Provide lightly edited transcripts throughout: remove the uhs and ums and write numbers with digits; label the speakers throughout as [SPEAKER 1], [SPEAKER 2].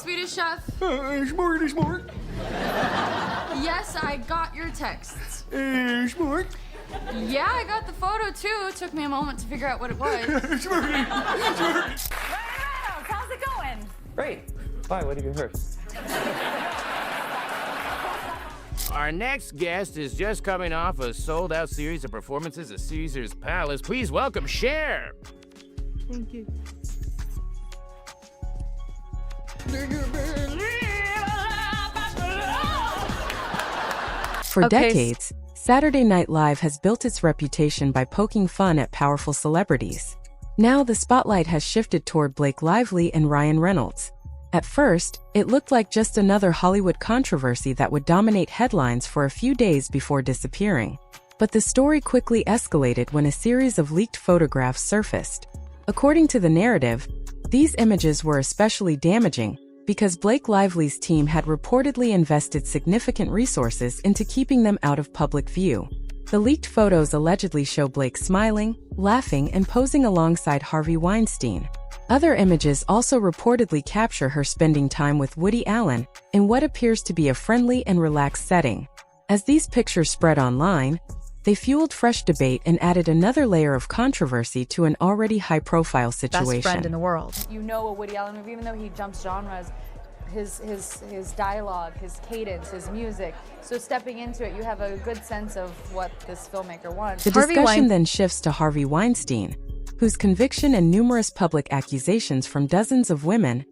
[SPEAKER 1] Swedish chef.
[SPEAKER 2] Smart.
[SPEAKER 1] Yes, I got your texts.
[SPEAKER 2] Smart.
[SPEAKER 1] Yeah, I got the photo too. It took me a moment to figure out what it was.
[SPEAKER 2] Smart.
[SPEAKER 3] How's it going?
[SPEAKER 4] Great. Why? What have you heard?
[SPEAKER 5] Our next guest is just coming off a sold-out series of performances at Caesar's Palace. Please welcome Cher.
[SPEAKER 4] Thank you.
[SPEAKER 6] For decades, Saturday Night Live has built its reputation by poking fun at powerful celebrities. Now the spotlight has shifted toward Blake Lively and Ryan Reynolds. At first, it looked like just another Hollywood controversy that would dominate headlines for a few days before disappearing. But the story quickly escalated when a series of leaked photographs surfaced. According to the narrative, these images were especially damaging because Blake Lively's team had reportedly invested significant resources into keeping them out of public view. The leaked photos allegedly show Blake smiling, laughing, and posing alongside Harvey Weinstein. Other images also reportedly capture her spending time with Woody Allen in what appears to be a friendly and relaxed setting. As these pictures spread online, they fueled fresh debate and added another layer of controversy to an already high-profile situation.
[SPEAKER 3] Best friend in the world.
[SPEAKER 7] You know a Woody Allen movie, even though he jumps genres, his dialogue, his cadence, his music. So stepping into it, you have a good sense of what this filmmaker wants.
[SPEAKER 6] The discussion then shifts to Harvey Weinstein, whose conviction and numerous public accusations from dozens of women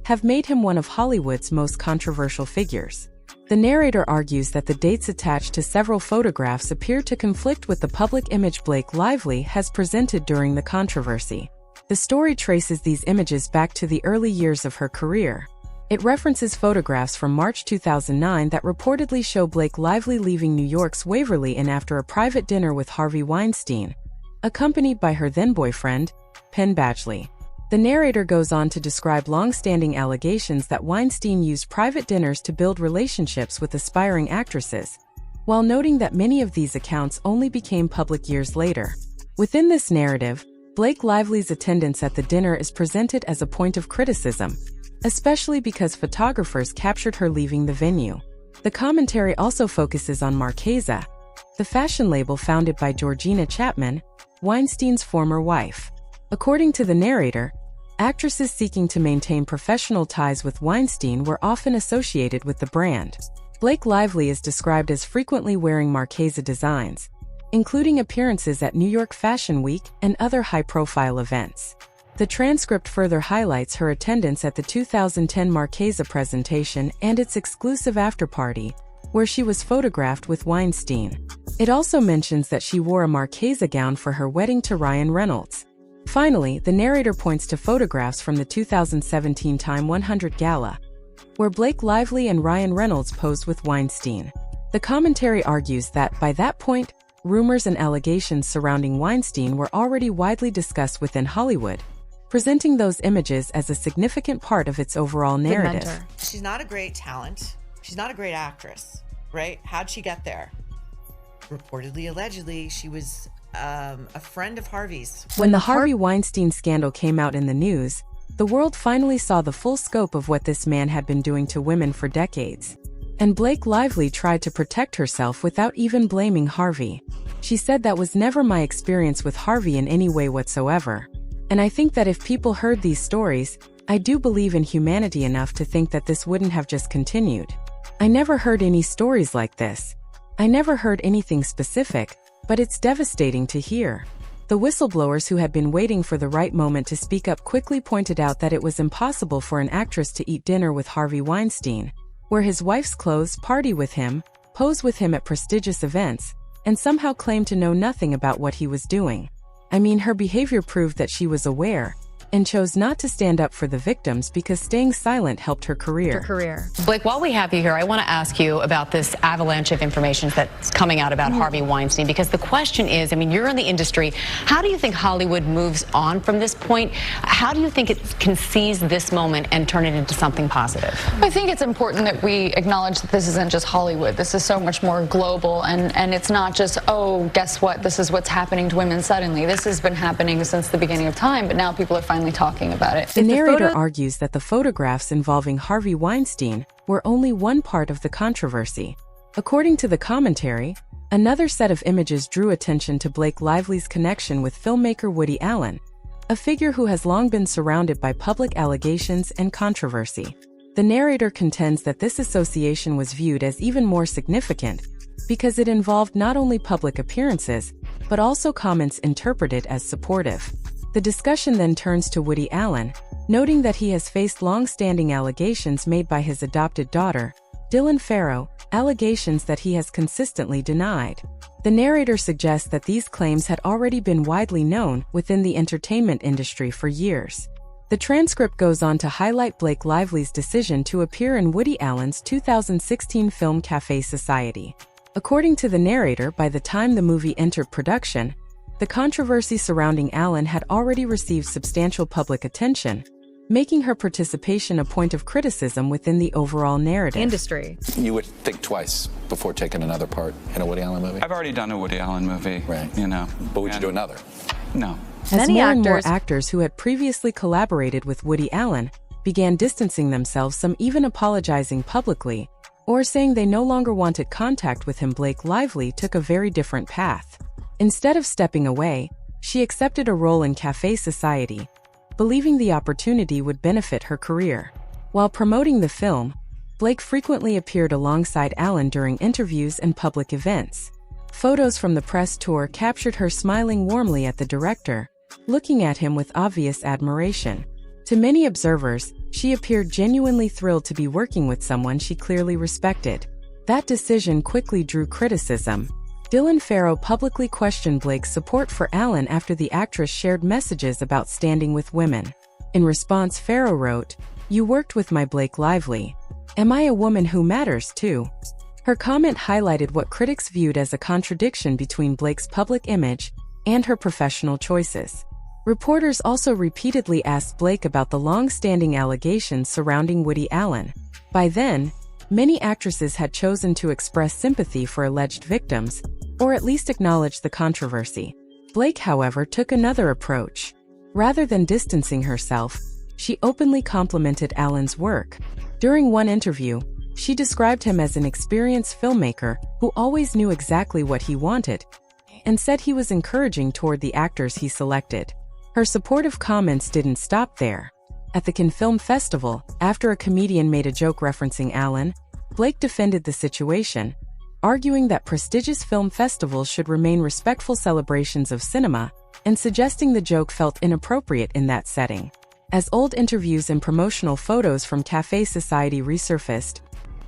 [SPEAKER 6] have made him one of Hollywood's most controversial figures. The narrator argues that the dates attached to several photographs appear to conflict with the public image Blake Lively has presented during the controversy. The story traces these images back to the early years of her career. It references photographs from March 2009 that reportedly show Blake Lively leaving New York's Waverly Inn after a private dinner with Harvey Weinstein, accompanied by her then-boyfriend, Penn Badgley. The narrator goes on to describe long-standing allegations that Weinstein used private dinners to build relationships with aspiring actresses, while noting that many of these accounts only became public years later. Within this narrative, Blake Lively's attendance at the dinner is presented as a point of criticism, especially because photographers captured her leaving the venue. The commentary also focuses on Marchesa, the fashion label founded by Georgina Chapman, Weinstein's former wife. According to the narrator, actresses seeking to maintain professional ties with Weinstein were often associated with the brand. Blake Lively is described as frequently wearing Marchesa designs, including appearances at New York Fashion Week and other high-profile events. The transcript further highlights her attendance at the 2010 Marchesa presentation and its exclusive after-party, where she was photographed with Weinstein. It also mentions that she wore a Marchesa gown for her wedding to Ryan Reynolds. Finally, the narrator points to photographs from the 2017 Time 100 Gala, where Blake Lively and Ryan Reynolds posed with Weinstein. The commentary argues that, by that point, rumors and allegations surrounding Weinstein were already widely discussed within Hollywood, presenting those images as a significant part of its overall narrative.
[SPEAKER 8] She's not a great talent. She's not a great actress, right? How'd she get there? Reportedly, allegedly, she was a friend of Harvey's.
[SPEAKER 6] When the Harvey Weinstein scandal came out in the news, the world finally saw the full scope of what this man had been doing to women for decades. And Blake Lively tried to protect herself without even blaming Harvey. She said, "That was never my experience with Harvey in any way whatsoever. And I think that if people heard these stories, I do believe in humanity enough to think that this wouldn't have just continued. I never heard any stories like this. I never heard anything specific, but it's devastating to hear." The whistleblowers who had been waiting for the right moment to speak up quickly pointed out that it was impossible for an actress to eat dinner with Harvey Weinstein, wear his wife's clothes, party with him, pose with him at prestigious events, and somehow claim to know nothing about what he was doing. I mean, her behavior proved that she was aware and chose not to stand up for the victims because staying silent helped her career.
[SPEAKER 9] Blake, while we have you here, I want to ask you about this avalanche of information that's coming out about Harvey Weinstein, because the question is, I mean, you're in the industry. How do you think Hollywood moves on from this point? How do you think it can seize this moment and turn it into something positive?
[SPEAKER 1] I think it's important that we acknowledge that this isn't just Hollywood. This is so much more global, and it's not just, oh, guess what, this is what's happening to women suddenly. This has been happening since the beginning of time, but now people are finally finally talking about it.
[SPEAKER 6] The narrator argues that the photographs involving Harvey Weinstein were only one part of the controversy. According to the commentary, another set of images drew attention to Blake Lively's connection with filmmaker Woody Allen, a figure who has long been surrounded by public allegations and controversy. The narrator contends that this association was viewed as even more significant because it involved not only public appearances, but also comments interpreted as supportive. The discussion then turns to Woody Allen, noting that he has faced long-standing allegations made by his adopted daughter, Dylan Farrow, allegations that he has consistently denied. The narrator suggests that these claims had already been widely known within the entertainment industry for years. The transcript goes on to highlight Blake Lively's decision to appear in Woody Allen's 2016 film Café Society. According to the narrator, by the time the movie entered production, the controversy surrounding Allen had already received substantial public attention, making her participation a point of criticism within the overall narrative.
[SPEAKER 3] Industry.
[SPEAKER 10] You would think twice before taking another part in a Woody Allen movie?
[SPEAKER 11] I've already done a Woody Allen movie.
[SPEAKER 10] Right.
[SPEAKER 11] You know.
[SPEAKER 10] But would you do another?
[SPEAKER 11] No.
[SPEAKER 6] As more and more actors who had previously collaborated with Woody Allen began distancing themselves, some even apologizing publicly, or saying they no longer wanted contact with him, Blake Lively took a very different path. Instead of stepping away, she accepted a role in Café Society, believing the opportunity would benefit her career. While promoting the film, Blake frequently appeared alongside Allen during interviews and public events. Photos from the press tour captured her smiling warmly at the director, looking at him with obvious admiration. To many observers, she appeared genuinely thrilled to be working with someone she clearly respected. That decision quickly drew criticism. Dylan Farrow publicly questioned Blake's support for Allen after the actress shared messages about standing with women. In response, Farrow wrote, "You worked with my Blake Lively. Am I a woman who matters too?" Her comment highlighted what critics viewed as a contradiction between Blake's public image and her professional choices. Reporters also repeatedly asked Blake about the long-standing allegations surrounding Woody Allen. By then, many actresses had chosen to express sympathy for alleged victims, or at least acknowledge the controversy. Blake, however, took another approach. Rather than distancing herself, she openly complimented Allen's work. During one interview, she described him as an experienced filmmaker who always knew exactly what he wanted, and said he was encouraging toward the actors he selected. Her supportive comments didn't stop there. At the Cannes Film Festival, after a comedian made a joke referencing Allen, Blake defended the situation, arguing that prestigious film festivals should remain respectful celebrations of cinema, and suggesting the joke felt inappropriate in that setting. As old interviews and promotional photos from Café Society resurfaced,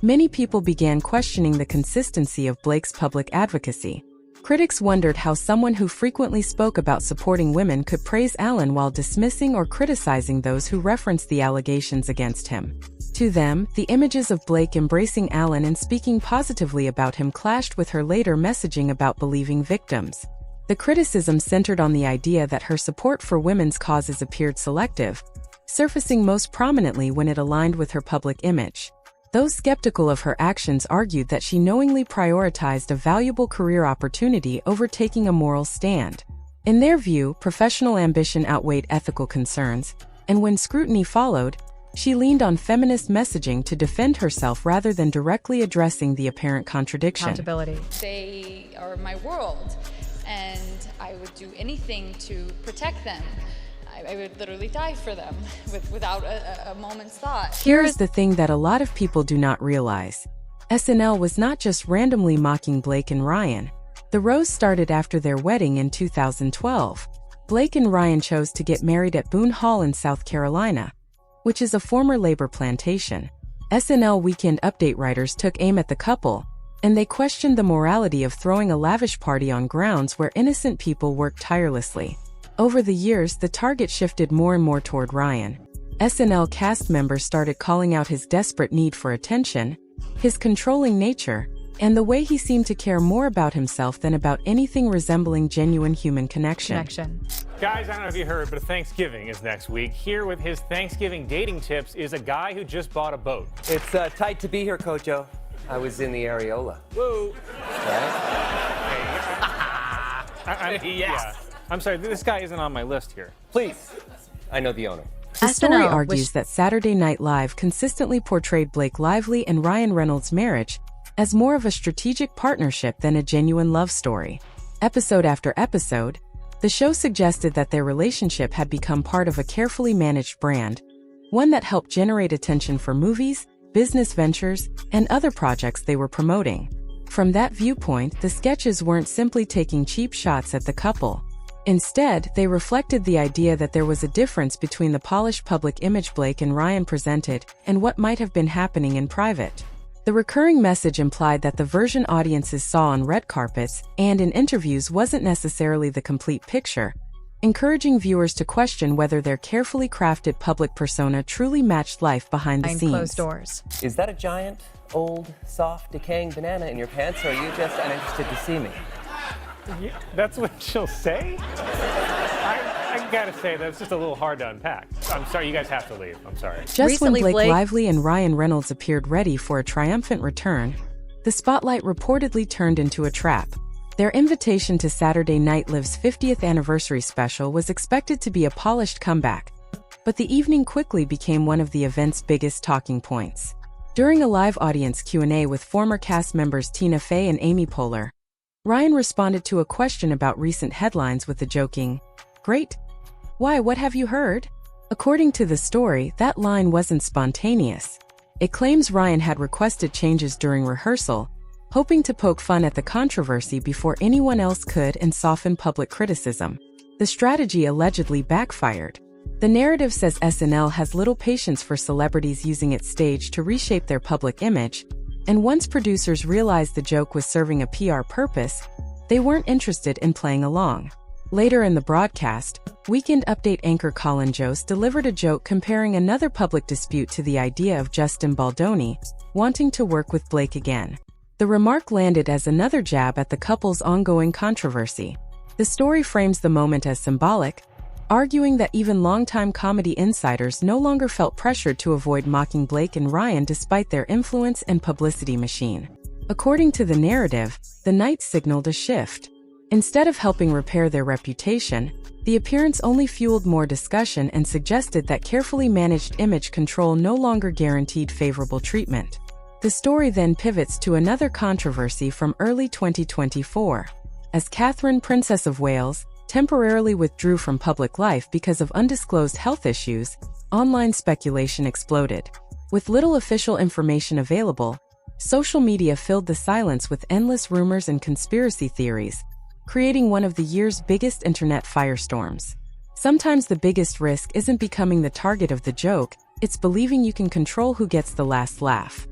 [SPEAKER 6] many people began questioning the consistency of Blake's public advocacy. Critics wondered how someone who frequently spoke about supporting women could praise Allen while dismissing or criticizing those who referenced the allegations against him. To them, the images of Blake embracing Allen and speaking positively about him clashed with her later messaging about believing victims. The criticism centered on the idea that her support for women's causes appeared selective, surfacing most prominently when it aligned with her public image. Those skeptical of her actions argued that she knowingly prioritized a valuable career opportunity over taking a moral stand. In their view, professional ambition outweighed ethical concerns, and when scrutiny followed, she leaned on feminist messaging to defend herself rather than directly addressing the apparent contradiction.
[SPEAKER 3] Accountability.
[SPEAKER 7] They are my world, and I would do anything to protect them. I would literally die for them without a moment's thought.
[SPEAKER 6] Here is the thing that a lot of people do not realize. SNL was not just randomly mocking Blake and Ryan. The roast started after their wedding in 2012. Blake and Ryan chose to get married at Boone Hall in South Carolina, which is a former labor plantation. SNL Weekend Update writers took aim at the couple, and they questioned the morality of throwing a lavish party on grounds where innocent people worked tirelessly. Over the years, the target shifted more and more toward Ryan. SNL cast members started calling out his desperate need for attention, his controlling nature, and the way he seemed to care more about himself than about anything resembling genuine human connection.
[SPEAKER 12] Guys, I don't know if you heard, but Thanksgiving is next week. Here with his Thanksgiving dating tips is a guy who just bought a boat.
[SPEAKER 4] It's tight to be here, Kojo. I was in the areola.
[SPEAKER 12] Whoa.
[SPEAKER 4] Yes.
[SPEAKER 12] Yeah. I'm sorry, this guy isn't on my list here.
[SPEAKER 4] Please. I know the owner.
[SPEAKER 6] The story
[SPEAKER 3] SNL
[SPEAKER 6] argues that Saturday Night Live consistently portrayed Blake Lively and Ryan Reynolds' marriage as more of a strategic partnership than a genuine love story. Episode after episode, the show suggested that their relationship had become part of a carefully managed brand, one that helped generate attention for movies, business ventures, and other projects they were promoting. From that viewpoint, the sketches weren't simply taking cheap shots at the couple. Instead, they reflected the idea that there was a difference between the polished public image Blake and Ryan presented and what might have been happening in private. The recurring message implied that the version audiences saw on red carpets and in interviews wasn't necessarily the complete picture, encouraging viewers to question whether their carefully crafted public persona truly matched life behind the scenes.
[SPEAKER 3] Closed doors.
[SPEAKER 4] Is that a giant, old, soft, decaying banana in your pants, or are you just uninterested to see me?
[SPEAKER 12] Yeah, that's what she'll say? I gotta say, that's just a little hard to unpack. I'm sorry, you guys have to leave. I'm sorry.
[SPEAKER 6] Just
[SPEAKER 3] Recently,
[SPEAKER 6] when Blake
[SPEAKER 3] Blake
[SPEAKER 6] Lively and Ryan Reynolds appeared ready for a triumphant return, the spotlight reportedly turned into a trap. Their invitation to Saturday Night Live's 50th anniversary special was expected to be a polished comeback, but the evening quickly became one of the event's biggest talking points. During a live audience Q&A with former cast members Tina Fey and Amy Poehler, Ryan responded to a question about recent headlines with the joking, "Great. Why, what have you heard?" According to the story, that line wasn't spontaneous. It claims Ryan had requested changes during rehearsal, hoping to poke fun at the controversy before anyone else could and soften public criticism. The strategy allegedly backfired. The narrative says SNL has little patience for celebrities using its stage to reshape their public image, and once producers realized the joke was serving a PR purpose, they weren't interested in playing along. Later in the broadcast, Weekend Update anchor Colin Jost delivered a joke comparing another public dispute to the idea of Justin Baldoni wanting to work with Blake again. The remark landed as another jab at the couple's ongoing controversy. The story frames the moment as symbolic, arguing that even longtime comedy insiders no longer felt pressured to avoid mocking Blake and Ryan despite their influence and publicity machine. According to the narrative, the night signaled a shift. Instead of helping repair their reputation, the appearance only fueled more discussion and suggested that carefully managed image control no longer guaranteed favorable treatment. The story then pivots to another controversy from early 2024. As Catherine, Princess of Wales, temporarily withdrew from public life because of undisclosed health issues, online speculation exploded. With little official information available, social media filled the silence with endless rumors and conspiracy theories, creating one of the year's biggest internet firestorms. Sometimes the biggest risk isn't becoming the target of the joke, it's believing you can control who gets the last laugh.